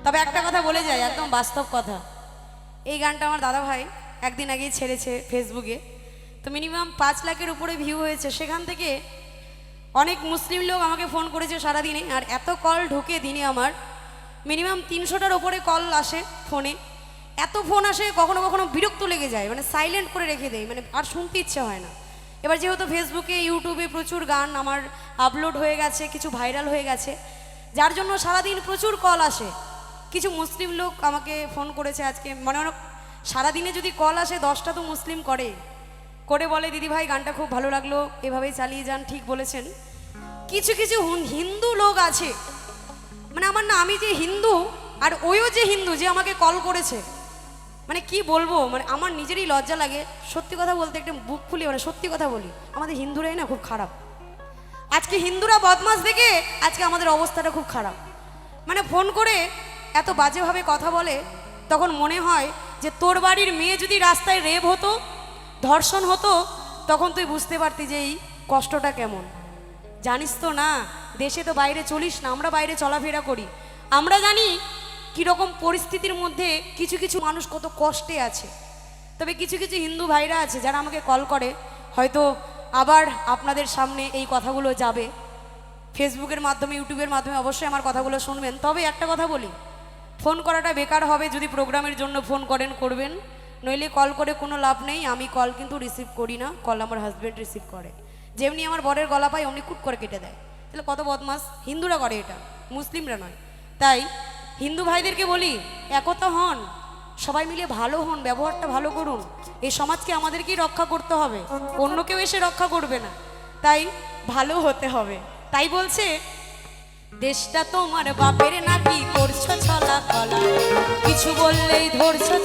তবে একটা কথা বলে যাই, একদম বাস্তব কথা। এই গানটা আমার দাদা ভাই একদিন আগেই ছেড়েছে ফেসবুকে, তো মিনিমাম 5 লাখের উপরে ভিউ হয়েছে। সেখান থেকে অনেক মুসলিম লোক আমাকে ফোন করেছে সারাদিনে, আর এত কল ঢোকে দিনে আমার মিনিমাম 300টার ওপরে কল আসে ফোনে। এত ফোন আসে, কখনো কখনো বিরক্ত লেগে যায়, মানে সাইলেন্ট করে রেখে দেয়, মানে আর শুনতে ইচ্ছে হয় না। এবার যেহেতু ফেসবুকে ইউটিউবে প্রচুর গান আমার আপলোড হয়ে গেছে, কিছু ভাইরাল হয়ে গেছে, যার জন্য সারাদিন প্রচুর কল আসে। কিছু মুসলিম লোক আমাকে ফোন করেছে আজকে, মনে হয় সারাদিনে যদি কল আসে 10টা তো মুসলিম করে বলে দিদি ভাই গানটা খুব ভালো লাগলো, এভাবেই চালিয়ে যান। ঠিক বলেছেন। কিছু কিছু হিন্দু লোক আছে, মানে আমার না, আমি যে হিন্দু আর ওইও যে হিন্দু যে আমাকে কল করেছে, মানে কি বলবো, মানে আমার নিজেরই লজ্জা লাগে সত্যি কথা বলতে, একটা বুক ফুলিয়ে, মানে সত্যি কথা বলি, আমাদের হিন্দুরাই না খুব খারাপ। আজকে হিন্দুরা বদমাস দেখে আজকে আমাদের অবস্থাটা খুব খারাপ। মানে ফোন করে এত বাজেভাবে কথা বলে, তখন মনে হয় যে তোর বাড়ির মেয়ে যদি রাস্তায় রেপ হতো, ধর্ষণ হতো, তখন তুই বুঝতে পারতি যে এই কষ্টটা কেমন। জানিস তো না, দেশে তো বাইরে চলিস না, আমরা বাইরে চলাফেরা করি, আমরা জানি কীরকম পরিস্থিতির মধ্যে কিছু কিছু মানুষ কত কষ্টে আছে। তবে কিছু কিছু হিন্দু ভাইরা আছে যারা আমাকে কল করে, হয়তো আবার আপনাদের সামনে এই কথাগুলো যাবে ফেসবুকের মাধ্যমে, ইউটিউবের মাধ্যমে, অবশ্যই আমার কথাগুলো শুনবেন। তবে একটা কথা বলি, ফোন করাটা বেকার হবে। যদি প্রোগ্রামের জন্য ফোন করেন করবেন, নইলে কল করে কোনো লাভ নেই। আমি কল কিন্তু রিসিভ করি না, কল আমার হাজব্যান্ড রিসিভ করে। যেমনি আমার বরের গলা পায় অমনি কুট করে কেটে দেয়। তাহলে কত বদমাস, হিন্দুরা করে এটা, মুসলিমরা নয়। তাই হিন্দু ভাইদেরকে বলি, একতা হন, সবাই মিলে ভালো হন, ব্যবহারটা ভালো করুন। এই সমাজকে আমাদেরকেই রক্ষা করতে হবে, অন্য কেউ এসে রক্ষা করবে না। তাই ভালো হতে হবে। তাই বলছে, দেশটা তোমার বাপের নাকি, করছো ছলা কলা, কিছু বললেই ধরছো